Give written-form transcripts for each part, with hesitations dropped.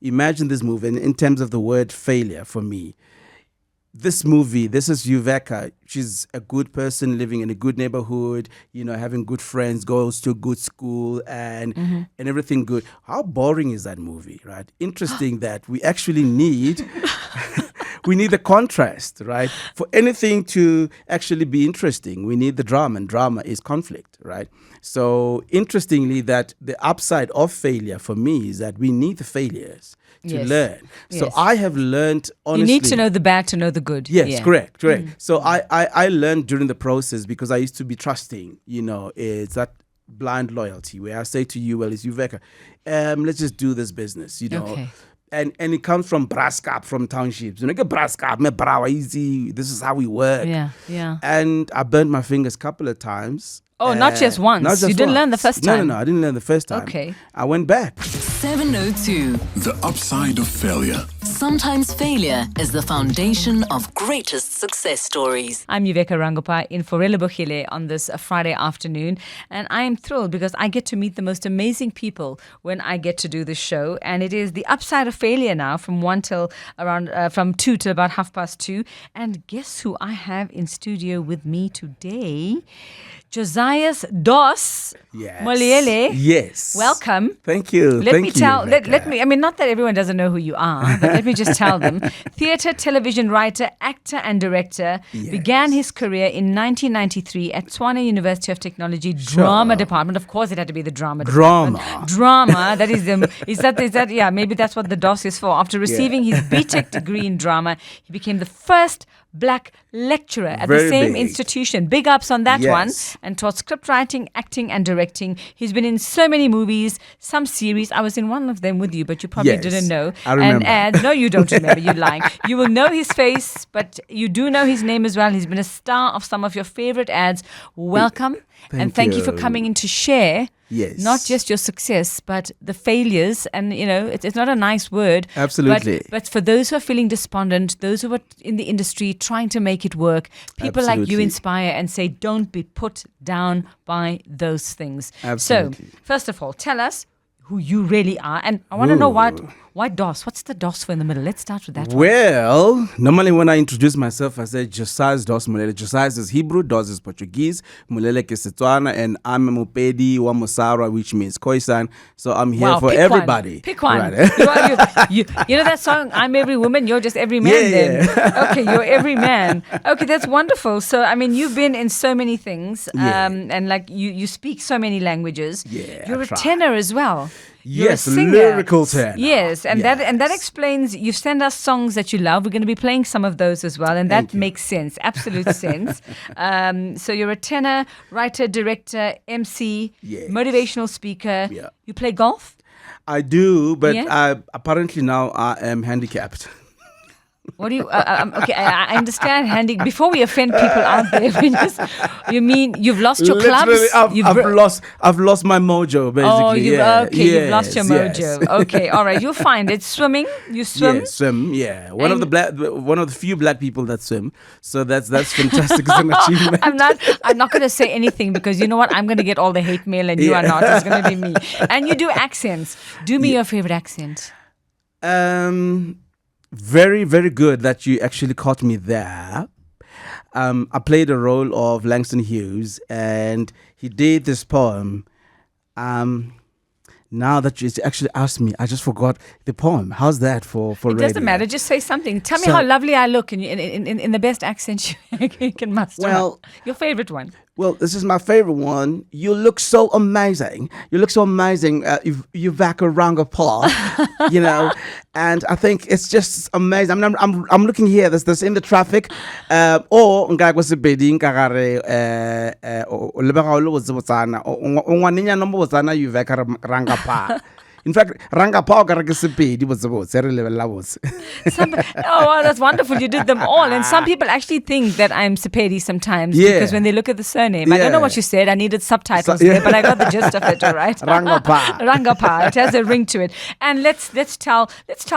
imagine this movie, and in terms of the word failure for me, this movie, this is Uveka. She's a good person living in a good neighborhood, having good friends, goes to a good school and everything good. How boring is that movie, right? Interesting that we actually need we need the contrast, right? For anything to actually be interesting, we need the drama, and drama is conflict, right? So interestingly, that the upside of failure for me is that we need the failures to learn. So I have learned, honestly. You need to know the bad to know the good. Yes, correct. So I learned during the process, because I used to be trusting, it's that blind loyalty where I say to you, well, it's Uveka, let's just do this business, Okay. And it comes from Braskap, from townships. Braskap, me brawa easy. This is how we work. Yeah. And I burnt my fingers a couple of times. Oh, not just once. You didn't learn the first time. No, I didn't learn the first time. Okay. I went back. 702. The upside of failure. Sometimes failure is the foundation of greatest success stories. I'm Uveka Rangappa in for Relebogile on this Friday afternoon, and I am thrilled because I get to meet the most amazing people when I get to do this show, and it is the upside of failure now from 2 till about 2:30. And guess who I have in studio with me today? Josias Dos Moleele. Yes. Welcome. Thank you. Let me, not that everyone doesn't know who you are, but let me just tell them. Theatre, television writer, actor and director, began his career in 1993 at Tshwane University of Technology Drama Department. Of course, it had to be the drama department. Drama. That is maybe that's what the DOS is for. After receiving his BTech degree in drama, he became the first Black lecturer at the same institution. Big ups on that one. And taught script writing, acting and directing. He's been in so many movies, some series. I was in one of them with you, but you probably didn't know. I remember. And ads. No, you don't remember. You're lying. You will know his face, but you do know his name as well. He's been a star of some of your favorite ads. Welcome. Thank you for coming in to share not just your success, but the failures. And, it's not a nice word. Absolutely. But for those who are feeling despondent, those who are in the industry trying to make it work, people like you inspire and say, don't be put down by those things. Absolutely. So, first of all, tell us who you really are. And I want to know why DOS? What's the DOS for in the middle? Let's start with that one. Well, normally when I introduce myself, I say Josias Dos Moleele. Josias is Hebrew, Dos is Portuguese, Moleele is Setswana, and I'm a Mupedi wa Musara, which means Khoisan. So I'm here for everybody. Pick one. Right. You know that song, I'm every woman, you're just every man then. Okay, you're every man. Okay, that's wonderful. So, you've been in so many things, and like you speak so many languages. Yeah, you're a tenor as well. You're a singer. Lyrical tenor. Yes, and that explains, you send us songs that you love. We're going to be playing some of those as well, and that makes sense, absolute sense. So you're a tenor, writer, director, MC, motivational speaker. Yeah. You play golf? I do, but apparently now I am handicapped. What do you? Okay, I understand. Before we offend people out there, you mean you've lost your clubs? I've lost my mojo, basically. Oh, you've lost your mojo. Okay, all right. You'll find it. Swimming, you swim. Yeah, swim. Yeah, one of the few black people that swim. So that's fantastic. It's an achievement. I'm not going to say anything because you know what? I'm going to get all the hate mail, and you are not. It's going to be me. And you do accents. Do me your favorite accent. Very, very good that you actually caught me there. I played the role of Langston Hughes, and he did this poem. Now that you actually asked me, I just forgot the poem. How's that for radio? It doesn't matter. Just say something. Tell me how lovely I look in the best accent you can muster. Well, your favorite one. Well, this is my favorite one. You look so amazing. Uveka Rangappa, and I think it's just amazing. I'm looking here. There's in the traffic. Uveka Rangappa. In fact, Rangappa was that's wonderful. You did them all. And some people actually think that I'm Sepedi sometimes because when they look at the surname, I don't know what you said. I needed subtitles there, but I got the gist of it, all right? Rangappa. It has a ring to it. And let's tell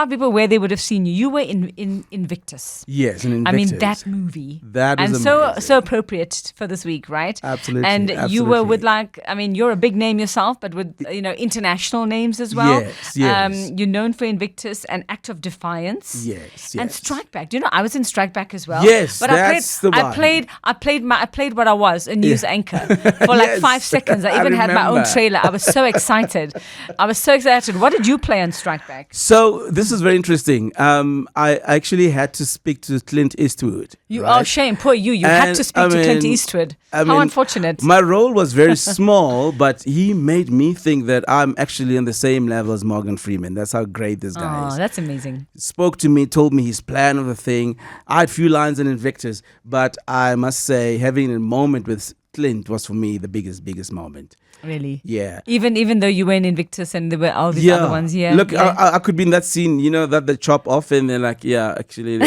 people where they would have seen you. You were in Invictus. Yes, in Invictus. That movie. That was amazing. So appropriate for this week, right? Absolutely. And you were with you're a big name yourself, but with international names as well. well. Yes. You're known for Invictus and Act of Defiance. Yes. And Strike Back. Do you know I was in Strike Back as well? Yes, but that's the one. I played what I was, a news anchor for like Yes, 5 seconds. I even had my own remember. trailer. I was so excited. What did you play on Strike Back? So this is very interesting. I actually had to speak to Clint Eastwood. Oh, shame. Poor you. You had And, to speak to Clint Eastwood. How unfortunate. My role was very small, but he made me think that I'm actually on the same level as Morgan Freeman. That's how great this guy is. Oh, that's amazing. Spoke to me, told me his plan of the thing. I had a few lines in Invictus, but I must say having a moment with Clint was for me the biggest moment. Really? Yeah. Even though you were in Invictus and there were all these other ones here. Look, I could be in that scene, that they chop off and they're like, actually.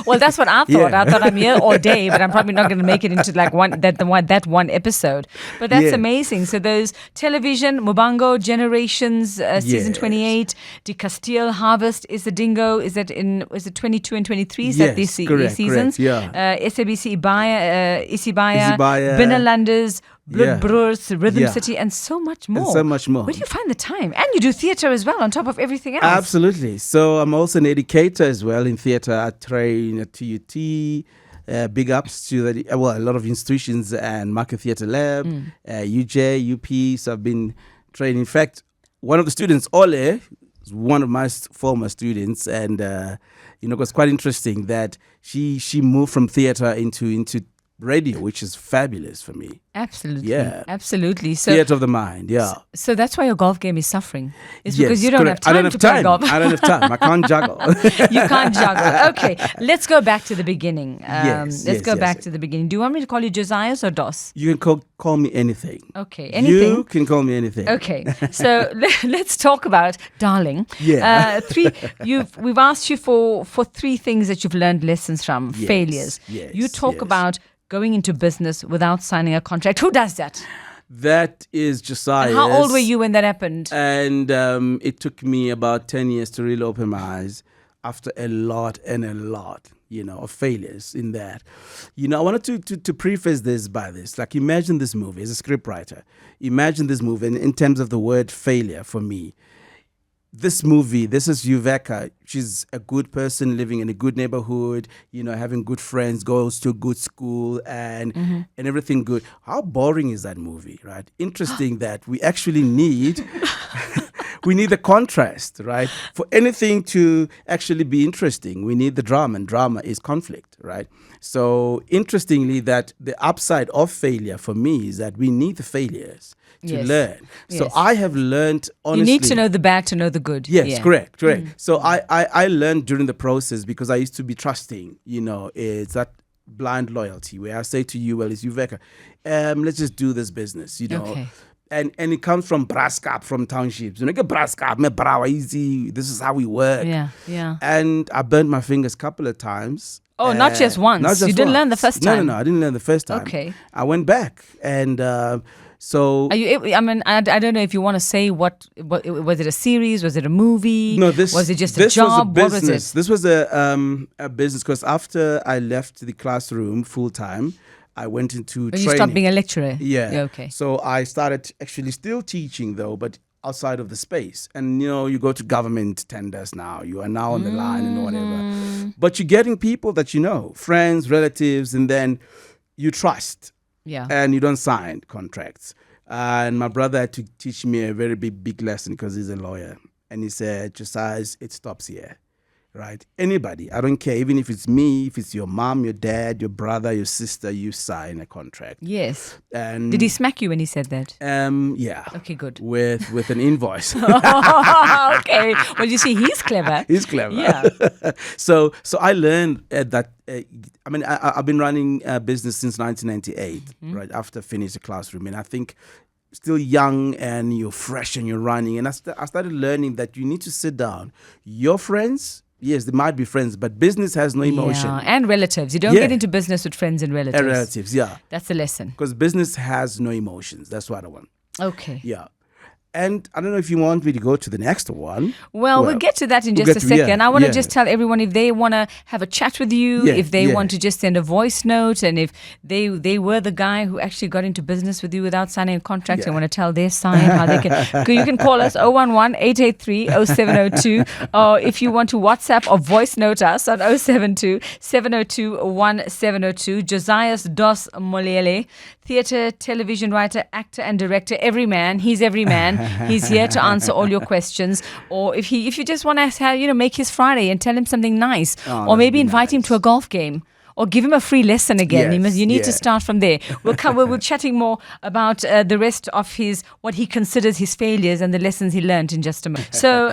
Well, that's what I thought. Yeah. I thought I'm here all day, but I'm probably not going to make it into like that one episode. But that's amazing. So those television, Mubango, Generations, season 28, De Castile, Harvest, Is the Dingo, is it 22 and 23? Is that these seasons? Correct, yeah. SABC Isibaya, Isibaya. Binnerlanders, Blood Yeah. Brewers, Rhythm Yeah. City, and so much more. And so much more. Where do you find the time? And you do theatre as well on top of everything else. Absolutely. So I'm also an educator as well in theatre. I train at TUT. Big ups to a lot of institutions and Market Theatre Lab, UJ, UP. So I've been training. In fact, one of the students, Ole, is one of my former students, and it was quite interesting that she moved from theatre into radio, which is fabulous for me. Absolutely. Yeah. Absolutely. So, Theatre of the mind, yeah. so that's why your golf game is suffering. It's Yes, because you don't correct. have time I don't to have play time. golf. I don't have time. I can't juggle. You can't juggle. Okay, let's go back to the beginning. Yes, let's go yes. back to the beginning. Do you want me to call you Josias or Dos? You can call me anything. Okay, anything. You can call me anything. Okay, so let's talk about Darling. Yeah. We've asked you for 3 things that you've learned lessons from, Yes, failures. yes, You talk yes. about going into business without signing a contract. Who does that? That is Josias. And how old were you when that happened? And it took me about 10 years to really open my eyes after a lot of failures in that. I wanted to preface this by this. Like, imagine this movie as a scriptwriter. Imagine this movie in terms of the word failure for me. This movie, this is Uveka. She's a good person living in a good neighborhood, having good friends, goes to a good school and everything good. How boring is that movie, right? Interesting that we actually need we need the contrast, right? For anything to actually be interesting, we need the drama, and drama is conflict, right? So interestingly, that the upside of failure for me is that we need the failures to learn. So Yes. I have learned, honestly. You need to know the bad to know the good. Yes, Yeah. correct. So I learned during the process because I used to be trusting, it's that blind loyalty where I say to you, well, it's Uveka, let's just do this business, Okay. And it comes from Braskap, from townships. Braskap, me brawa easy. This is how we work. Yeah. And I burnt my fingers a couple of times. Oh, not just once. Not just You didn't learn the once. first time. No, I didn't learn the first time. Okay. I went back and so. Are you? I mean, I don't know if you want to say what was it, a series? Was it a movie? No, was it just a this job? Was a What was business. it? This was a business because after I left the classroom full time, I went into When training. you stopped being a lecturer? Yeah. Okay. So I started actually still teaching though, but outside of the space. And you go to government tenders now. You are now on the line and whatever. But you're getting people that friends, relatives, and then you trust. Yeah. And you don't sign contracts. And my brother had to teach me a very big lesson because he's a lawyer. And he said, Josias, it stops here. Right? Anybody, I don't care, even if it's me, if it's your mom, your dad, your brother, your sister, you sign a contract. Yes. And Did he smack you when he said that? yeah. Okay, good. With an invoice. Okay. Well, you see, he's clever. He's clever. Yeah. So I learned that. I've been running a business since 1998, right after I finished the classroom, and I think still young and you're fresh and you're running, and I started learning that you need to sit down. Your friends. Yes, they might be friends, but business has no emotion. Yeah, and relatives. You don't Yeah. get into business with friends and relatives. And relatives, yeah. That's the lesson. Because business has no emotions. That's what I want. Okay. Yeah. And I don't know if you want me to go to the next one. Well, we'll get to that in we'll just a get to- yeah, second. I want to yeah. just tell everyone if they want to have a chat with you, Yeah, if they yeah. want to just send a voice note, and if they were the guy who actually got into business with you without signing a contract, Yeah. and want to tell their side, how they can. You can call us 011-883-0702, or if you want to WhatsApp or voice note us on 072-702-1702. Josias Dos Moleele, theatre, television writer, actor and director, every man. He's every man. He's here to answer all your questions. Or if you just want to make his Friday and tell him something nice, or that'd maybe be invite him nice. to a golf game. Or give him a free lesson again. Yes, You need to yeah. start from there. We're chatting more about the rest of what he considers his failures and the lessons he learned in just a moment. So,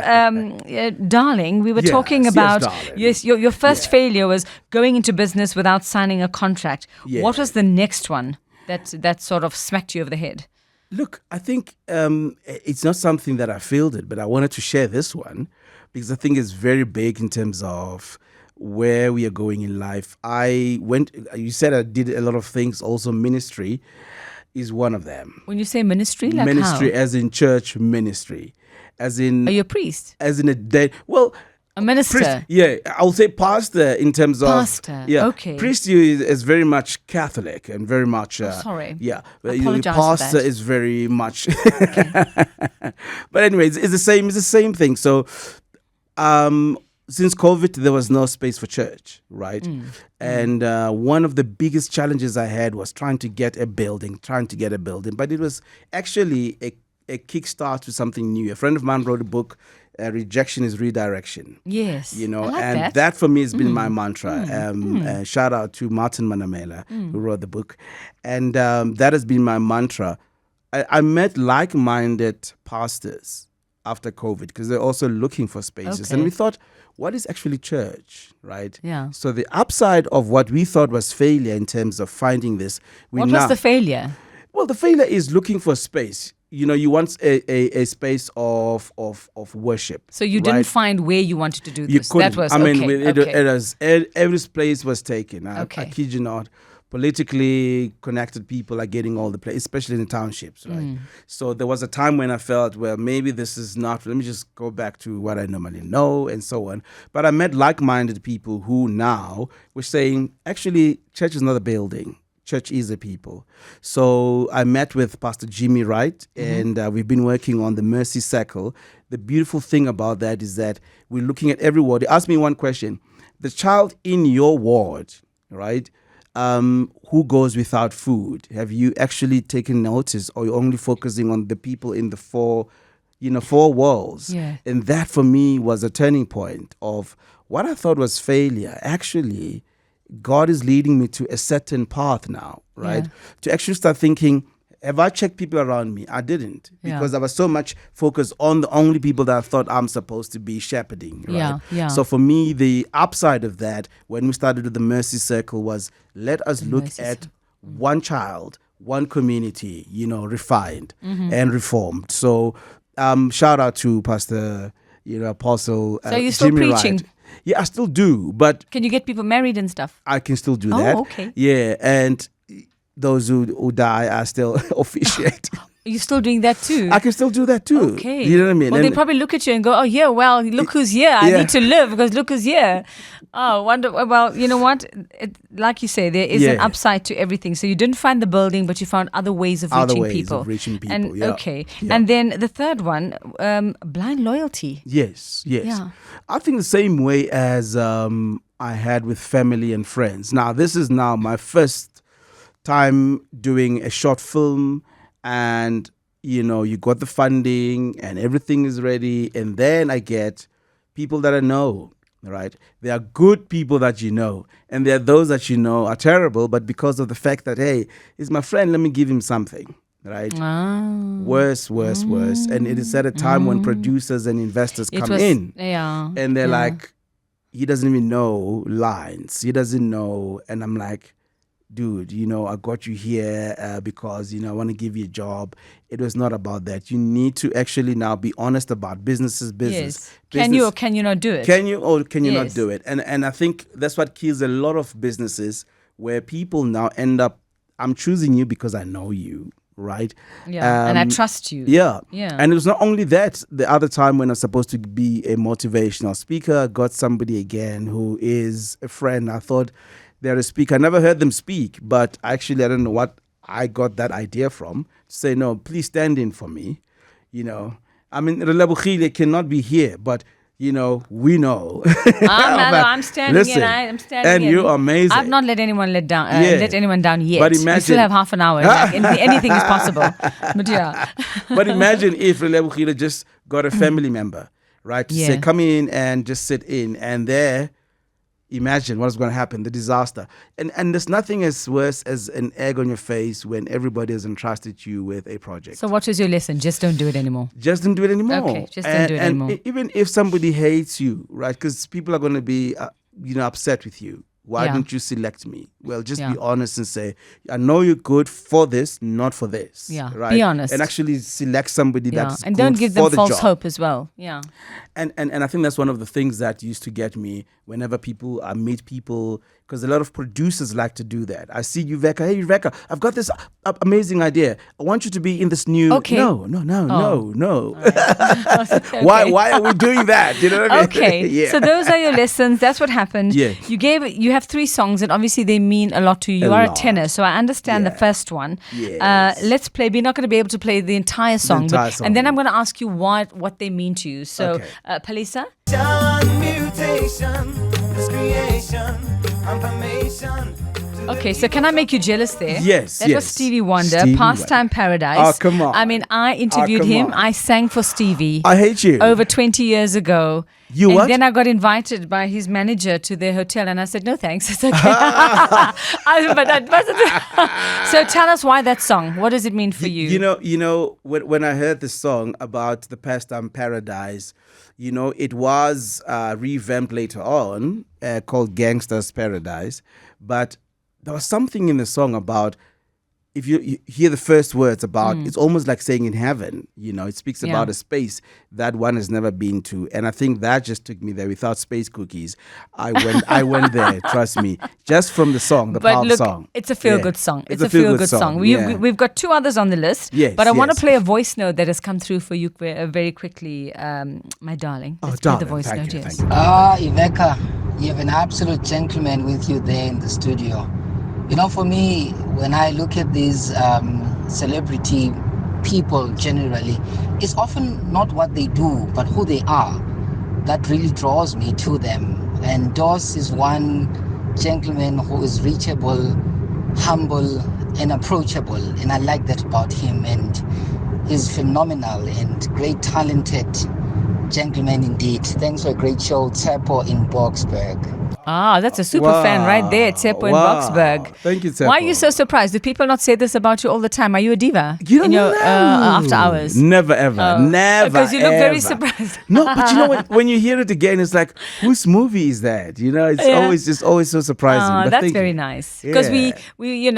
darling, we were Yes, talking yes, about darling. your first Yeah. failure was going into business without signing a contract. Yeah. What was the next one that sort of smacked you over the head? Look, I think it's not something that I fielded, but I wanted to share this one because I think it's very big in terms of where we are going in life. You said I did a lot of things, also ministry is one of them. When you say ministry, like Ministry how? as in church ministry, as in Are you a priest? as in a day. Well, A minister? priest, yeah, I'll say pastor in terms of Pastor, Yeah, okay. priest is very much Catholic and very much. Sorry. Yeah, Apologize for pastor that. is very much. But anyways, it's the same. It's the same thing. So, since COVID, there was no space for church, right? And one of the biggest challenges I had was trying to get a building. But it was actually a kickstart to something new. A friend of mine wrote a book, Rejection is Redirection. Yes. You know, I like and that. that for me has been my mantra. Shout out to Martin Manamela, who wrote the book. And that has been my mantra. I met like-minded pastors after COVID because they're also looking for spaces. And Okay. we thought, what is actually church, right? Yeah. So the upside of what we thought was failure in terms of finding this, What was the failure? well, the failure is looking for space. You want a space of worship. So you right? didn't find where you wanted to do You this. couldn't. That was I mean, okay. every place was taken. I Okay. kid you not. Politically connected people are getting all the place, especially in the townships, right? So there was a time when I felt, well, maybe this is not. Let me just go back to what I normally know and so on. But I met like-minded people who now were saying, actually, church is not a building. Church is a people. So I met with Pastor Jimmy Wright, and we've been working on the Mercy Circle. The beautiful thing about that is that we're looking at every ward. They asked me one question. The child in your ward, right, who goes without food, have you actually taken notice, or you're only focusing on the people in the four walls? Yeah. And that for me was a turning point of what I thought was failure. Actually, God is leading me to a certain path now, right? Yeah. To actually start thinking, have I checked people around me? I didn't, Yeah. because I was so much focused on the only people that I thought I'm supposed to be shepherding, right? Yeah, yeah. So for me, the upside of that, when we started with the Mercy Circle, was let us look Mercy at one child, one community, refined and reformed. So shout out to Pastor, Apostle So you're still Jimmy preaching? Wright. Yeah, I still do, but Can you get people married and stuff? I can still do Oh, that. okay. Yeah, and those who die, I still officiate. Are you still doing that too? I can still do that too. Okay. You know what I mean? Well, they And- probably look at you and go, oh, yeah, well, look who's here. I Yeah. need to live because look who's here. Oh, wonder. Well, you know what? Like you say, there is an Yeah. upside to everything. So you didn't find the building, but you found other ways of Other reaching ways people. of reaching people, And, yeah. Okay. Yeah. And then the third one, blind loyalty. Yes. Yeah. I think the same way as I had with family and friends. Now, this is now my first time doing a short film, and you got the funding and everything is ready, and then I get people that I know, right? There are good people that you know, and there are those that you know are terrible, but because of the fact that, hey, he's my friend, let me give him something, right? Worse. And it is at a time when producers and investors come in, Yeah. and they're yeah. like, he doesn't even know lines. He doesn't know. And I'm like, dude, I got you here because, I want to give you a job. It was not about that. You need to actually now be honest about business. Yes. Can you or can you not do it? Can you or can you not Yes. do it? And I think that's what kills a lot of businesses, where people now end up, I'm choosing you because I know you, right? Yeah, and I trust you. Yeah. Yeah. And it was not only that. The other time when I was supposed to be a motivational speaker, I got somebody again who is a friend. I thought they're a speaker. I never heard them speak, but actually I don't know what I got that idea from. To say, no, please stand in for me. You know, I mean, Relebogile cannot be here, but you know, we know. I'm standing Listen, in. I'm standing and in. you're amazing. I've not let anyone let Yeah. anyone down yet. But We still imagine- have half an hour. Like, anything is possible. But yeah. But imagine if Relebogile just got a family member, right? To say, Yeah. come in and just sit in, and there, imagine what's going to happen, the disaster. And there's nothing as worse as an egg on your face when everybody has entrusted you with a project. So what was your lesson? Just don't do it anymore. Just don't do it anymore. Okay, just don't do it anymore. Even if somebody hates you, right? Because people are going to be, upset with you. Why Yeah. don't you select me? Well, just Yeah. be honest and say, I know you're good for this, not for this. Yeah, right? be honest. And actually select somebody Yeah. that's And good don't give for them the false job. hope as well. Yeah. And I think that's one of the things that used to get me whenever I meet people, because a lot of producers like to do that. I see Uveka, hey Uveka, I've got this amazing idea. I want you to be in this new. Okay. No. Okay. Why are we doing that? You know what I mean? Okay, yeah. so those are your lessons. That's what happened. Yeah. You have 3 songs, and obviously they mean a lot to you. You A are lot. a tenor, so I understand the Yeah. first one. Yes. Let's play. We're not going to be able to play the entire song, entire song. and then I'm going to ask you what they mean to you. So, Okay. Palisa. Mutation, miscreation, confirmation. Okay, so can I make you jealous there? Yes, That was yes. Stevie Wonder, Stevie Pastime Paradise. Oh, come on. I mean, I interviewed come him. on. I sang for Stevie. I hate you. Over 20 years ago. You and what? then I got invited by his manager to their hotel, and I said, no thanks, it's okay. But that wasn't. So tell us why that song. What does it mean for you? You know, when I heard the song about the Pastime Paradise, it was revamped later on, called Gangsta's Paradise. But there was something in the song about, if you hear the first words about, it's almost like saying in heaven. It speaks about a space that one has never been to. And I think that just took me there. Without space cookies, I went there, trust me, just from the song, the But power look, song. it's a feel-good song. It's a feel-good song. We've got 2 others on the list. Yes, but I want to yes. play a voice note that has come through for you very quickly, my darling. Let's play the darling, voice thank note, you, yes. thank you. Iveka, you have an absolute gentleman with you there in the studio. For me, when I look at these celebrity people generally, it's often not what they do, but who they are that really draws me to them. And Dos is one gentleman who is reachable, humble, and approachable. And I like that about him. And he's phenomenal and great talented gentleman indeed. Thanks for a great show, Tsepo in Boksburg. Ah, that's a super fan right there, Tsepo in Wow. Boksburg. Thank you, Tsepo. Why are you so surprised? Do people not say this about you all the time? Are you a diva You don't in your know. after hours? Never ever. Never. Because you look very ever. surprised. No, but when you hear it again, it's like, whose movie is that? It's Yeah. always so surprising. But That's thank very you. nice. Because Yeah. we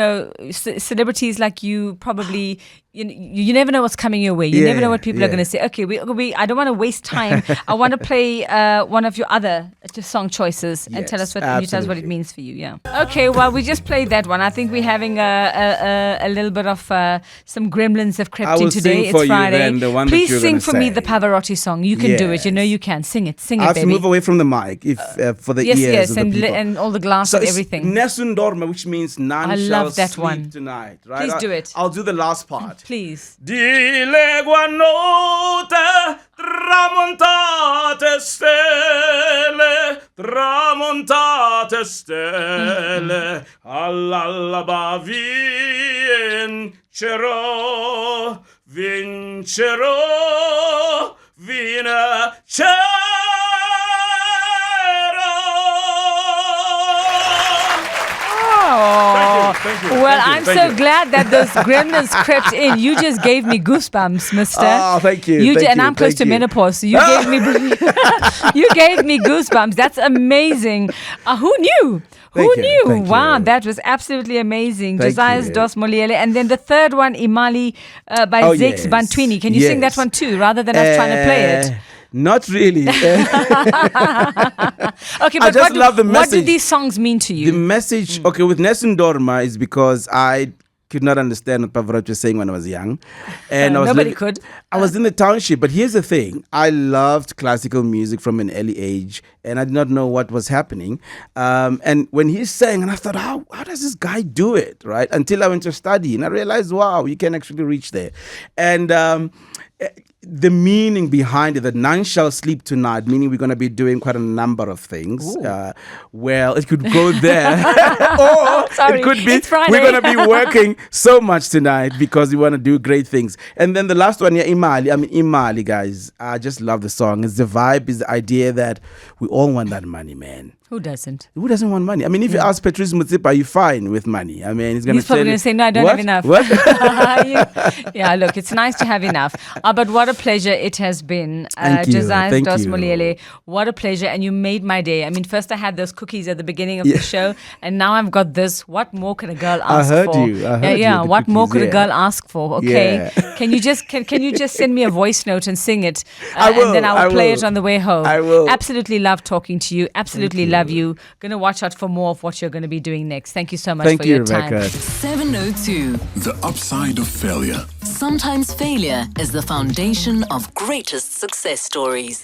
celebrities like you probably, you never know what's coming your way. You never know what people are Yeah. going to say. Okay, I don't want to waste time. I want to play one of your other song choices and tell us Yes, you tell us what it absolutely. means for you. Yeah. Okay, well, we just played that one. I think we're having a little bit of some gremlins have crept I will in today. sing It's for you Friday. then, the one that Please you're sing gonna for me say. the Pavarotti song. You can do it. You know Yes. you can. Sing it, I have baby. to move away from the mic if for the Yes, ears yes, of the and people. and all the glass So and it's everything. Nessun dorme, which means none I shall love that sleep one. tonight. Right? Please do it. I'll do the last part. Please. Di legua notte tramontate stelle, all'alba vincerò, Oh, Thank you, well, thank you, I'm thank so you. glad that those gremlins crept in. You just gave me goosebumps, mister. Oh, thank you, You thank did, and you, I'm close thank to you. menopause, so you gave me you gave me goosebumps. That's amazing. Who knew? Who Thank you, knew? thank Wow, you. that was absolutely amazing. Thank Josias you. Dos Moleele, and then the third one, Imali by Oh, Zex yes, Bantwini. Can you sing that yes. one too, rather than us trying to play it? Not really. Okay, but just love the what do message. these songs mean to you? The message, okay, with Nessun Dorma is because I could not understand what Pavarotti was saying when I was young. And I was Nobody could. I was in the township, but here's the thing. I loved classical music from an early age, and I did not know what was happening. And when he sang, and I thought, how does this guy do it, right? Until I went to study, and I realized, wow, you can actually reach there. And the meaning behind it, that none shall sleep tonight, meaning we're going to be doing quite a number of things. Well, it could go there. Or Sorry, it could be, it's Friday. we're going to be working so much tonight because we want to do great things. And then the last one, Imali. I mean, Imali, guys. I just love the song. It's the vibe, is the idea that we all want that money, man. Who doesn't? Who doesn't want money? I mean, if you ask Patrice Motsepe, are you fine with money? I mean, he's Probably going to say, no, I don't What? have enough. What? Yeah, look, it's nice to have enough. But what a pleasure it has been. Thank you. Josias Thank Dos you. Moleele, what a pleasure. And you made my day. I mean, first I had those cookies at the beginning of the show, and now I've got this. What more can a girl ask heard for? you. I heard you with the what more cookies, could a girl ask for? Okay. Yeah. Can you just send me a voice note and sing it? I will, And then I will I play will. it on the way home. I will. Absolutely love talking to you. Absolutely love you. Gonna watch out for more of what you're going to be doing next. Thank you so much Thank for you, your time. Rebecca. 702. The upside of failure. Sometimes failure is the foundation of greatest success stories.